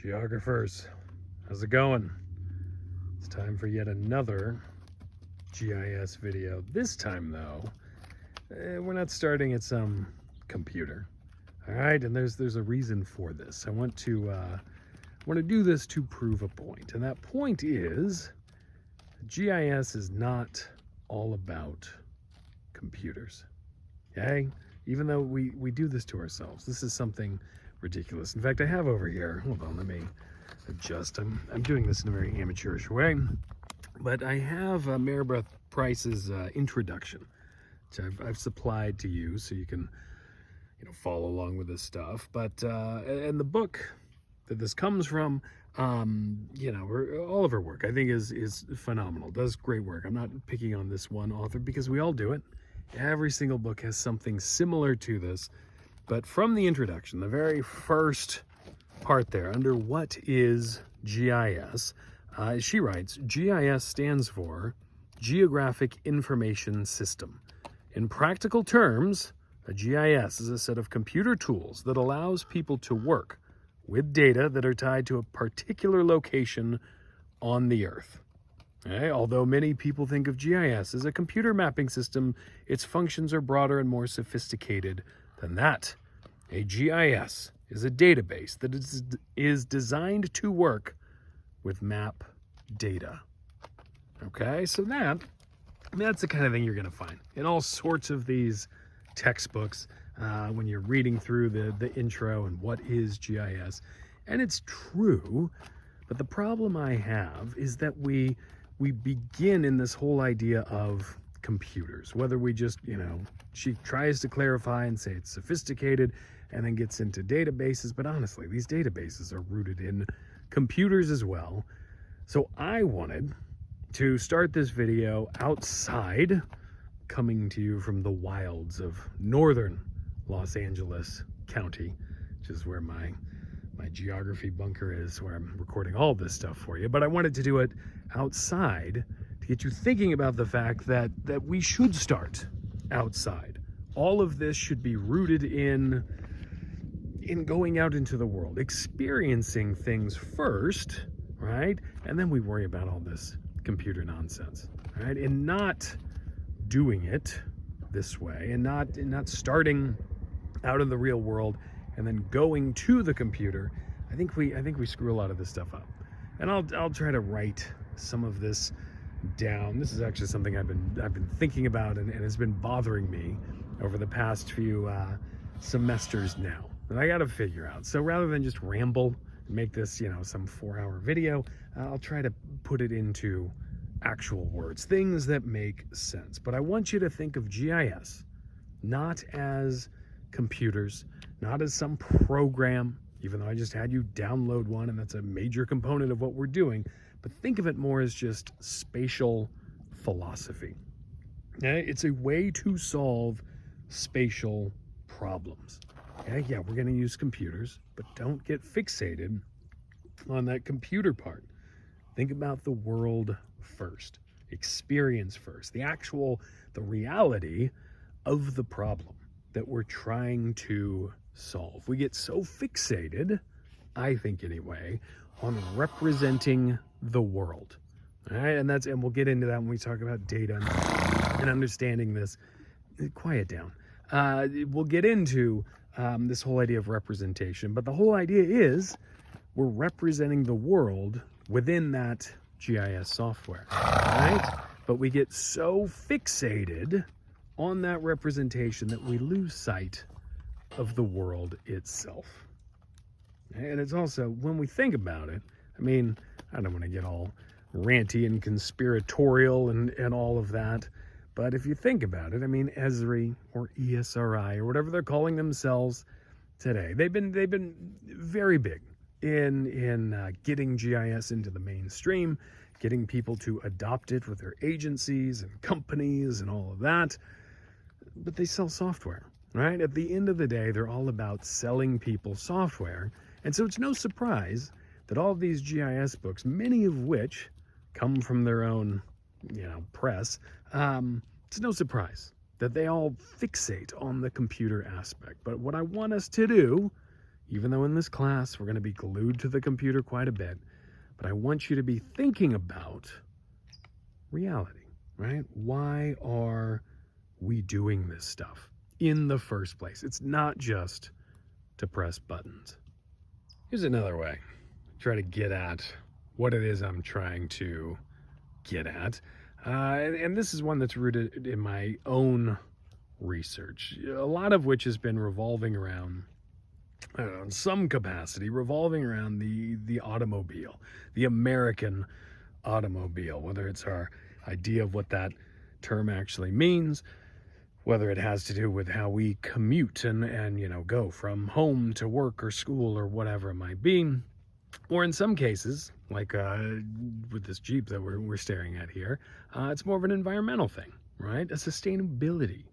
Geographers, how's it going? It's time for yet another GIS video. This time though, we're not starting at some computer. All right, and there's a reason for this. I want to do this to prove a point, and that point is GIS is not all about computers. Okay, even though we do this to ourselves, this is something ridiculous. In fact, I have over here, hold on, let me adjust. I'm doing this in a very amateurish way, but I have Maribeth Price's introduction, which I've supplied to you so you can follow along with this stuff. But and the book that this comes from, all of her work I think is phenomenal, does great work. I'm not picking on this one author because we all do it. Every single book has something similar to this. But from the introduction, the very first part there, under what is GIS, she writes, GIS stands for Geographic Information System. In practical terms, a GIS is a set of computer tools that allows people to work with data that are tied to a particular location on the Earth. Okay? Although many people think of GIS as a computer mapping system, its functions are broader and more sophisticated than that. A GIS is a database that is designed to work with map data. Okay, so that's the kind of thing you're going to find in all sorts of these textbooks when you're reading through the intro and what is GIS. And it's true, but the problem I have is that we begin in this whole idea of computers, whether we just, she tries to clarify and say it's sophisticated and then gets into databases, but honestly, these databases are rooted in computers as well. So I wanted to start this video outside, coming to you from the wilds of northern Los Angeles County, which is where my geography bunker is, where I'm recording all this stuff for you. But I wanted to do it outside to get you thinking about the fact that we should start outside. All of this should be rooted in going out into the world, experiencing things first, right? And then we worry about all this computer nonsense, right? And not doing it this way, and not starting out in the real world and then going to the computer. I think we screw a lot of this stuff up. And I'll try to write some of this down. This is actually something I've been thinking about and it's been bothering me over the past few semesters now, that I got to figure out. So rather than just ramble and make this some 4-hour video, I'll try to put it into actual words, things that make sense. But I want you to think of GIS not as computers, not as some program, even though I just had you download one and that's a major component of what we're doing, but think of it more as just spatial philosophy. Okay? It's a way to solve spatial problems. Okay? Yeah, we're going to use computers, but don't get fixated on that computer part. Think about the world first, experience first, the reality of the problem that we're trying to solve. We get so fixated, I think anyway, on representing the world. All right, and we'll get into that when we talk about data and understanding this. Quiet down. We'll get into this whole idea of representation, but the whole idea is we're representing the world within that GIS software, right? But we get so fixated on that representation that we lose sight of the world itself. And it's also, when we think about it, I don't want to get all ranty and conspiratorial and all of that, but if you think about it, Esri or ESRI or whatever they're calling themselves today, they've been very big in getting GIS into the mainstream, getting people to adopt it with their agencies and companies and all of that. But they sell software, right? At the end of the day, they're all about selling people software. And so it's no surprise that all of these GIS books, many of which come from their own, press, it's no surprise that they all fixate on the computer aspect. But what I want us to do even though in this class we're going to be glued to the computer quite a bit, but I want you to be thinking about reality, right? Why are we doing this stuff in the first place? It's not just to press buttons. Here's another way to try to get at what it is I'm trying to get at. And this is one that's rooted in my own research, a lot of which has been revolving around, in some capacity, revolving around the automobile, the American automobile, whether it's our idea of what that term actually means, whether it has to do with how we commute and go from home to work or school or whatever it might be, or in some cases, like with this Jeep that we're staring at here, it's more of an environmental thing, right? A sustainability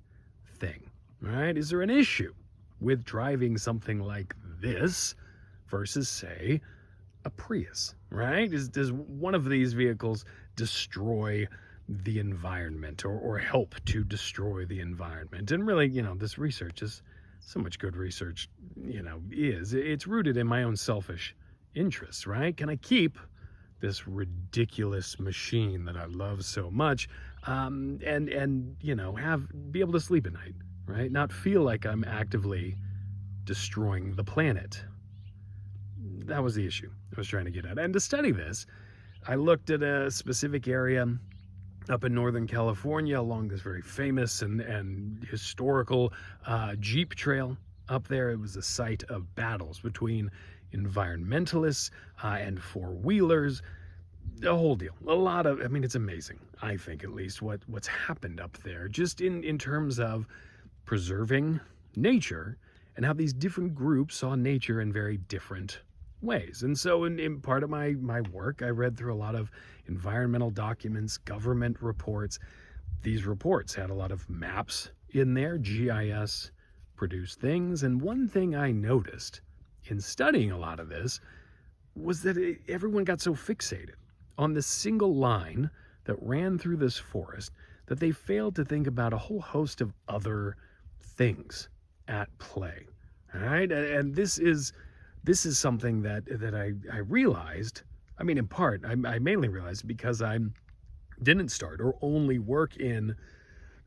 thing, right? Is there an issue with driving something like this versus, say, a Prius, right? Does one of these vehicles destroy the environment or help to destroy the environment? And really, this research is so much good research, it's rooted in my own selfish interests, right? Can I keep this ridiculous machine that I love so much, and be able to sleep at night, right? Not feel like I'm actively destroying the planet. That was the issue I was trying to get at. And to study this, I looked at a specific area up in Northern California along this very famous and historical Jeep trail up there. It was a site of battles between environmentalists and four-wheelers, a whole deal. It's amazing, I think, at least, what's happened up there, just in terms of preserving nature and how these different groups saw nature in very different ways. And so in part of my work, I read through a lot of environmental documents, government reports. These reports had a lot of maps in there, GIS produced things. And one thing I noticed in studying a lot of this was that everyone got so fixated on this single line that ran through this forest that they failed to think about a whole host of other things at play. All right, and this is something that I realized. I mean, in part, I mainly realized because I didn't start or only work in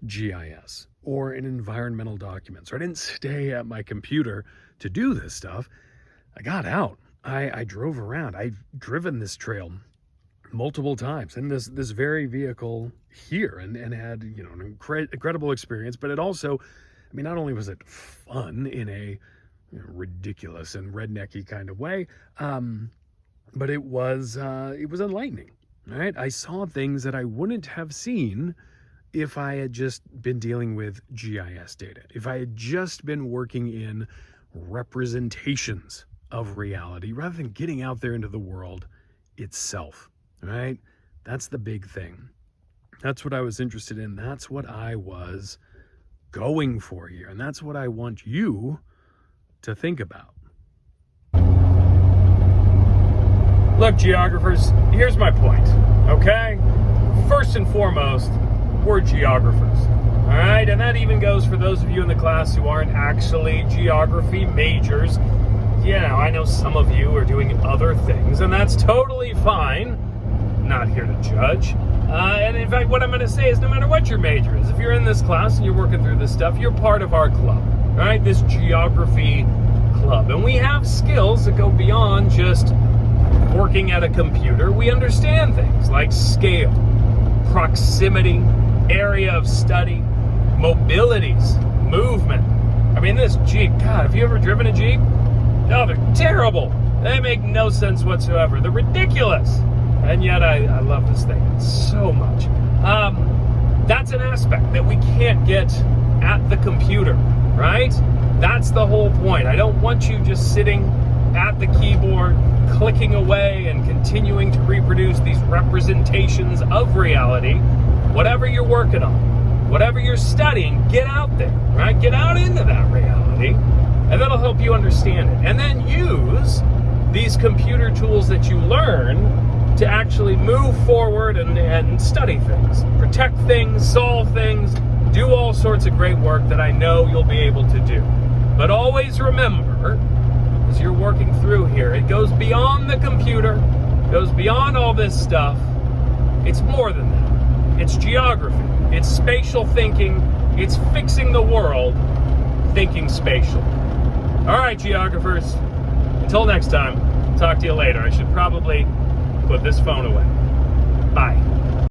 GIS or in environmental documents, or I didn't stay at my computer to do this stuff. I got out. I drove around. I've driven this trail multiple times in this very vehicle here, and had an incredible experience. But it also, not only was it fun in a ridiculous and rednecky kind of way, but it was enlightening. Right? I saw things that I wouldn't have seen if I had just been dealing with GIS data, if I had just been working in representations of reality rather than getting out there into the world itself, right? That's the big thing. That's what I was interested in. That's what I was going for here. And that's what I want you to think about. Look, geographers, here's my point, okay? First and foremost, we're geographers, all right? And that even goes for those of you in the class who aren't actually geography majors. I know some of you are doing other things, and that's totally fine. Not here to judge. And in fact, what I'm going to say is no matter what your major is, if you're in this class and you're working through this stuff, you're part of our club, all right? This geography club. And we have skills that go beyond just working at a computer. We understand things like scale, proximity, area of study, mobilities, movement. This Jeep, God, have you ever driven a Jeep? Oh, they're terrible. They make no sense whatsoever. They're ridiculous. And yet I love this thing so much. That's an aspect that we can't get at the computer, right? That's the whole point. I don't want you just sitting at the keyboard, clicking away and continuing to reproduce these representations of reality. Whatever you're working on, whatever you're studying, get out there, right? Get out into that reality, and that'll help you understand it. And then use these computer tools that you learn to actually move forward and study things, protect things, solve things, do all sorts of great work that I know you'll be able to do. But always remember, as working through here. It goes beyond the computer, goes beyond all this stuff. It's more than that. It's geography. It's spatial thinking. It's fixing the world, thinking spatial. All right, geographers. Until next time, talk to you later. I should probably put this phone away. Bye.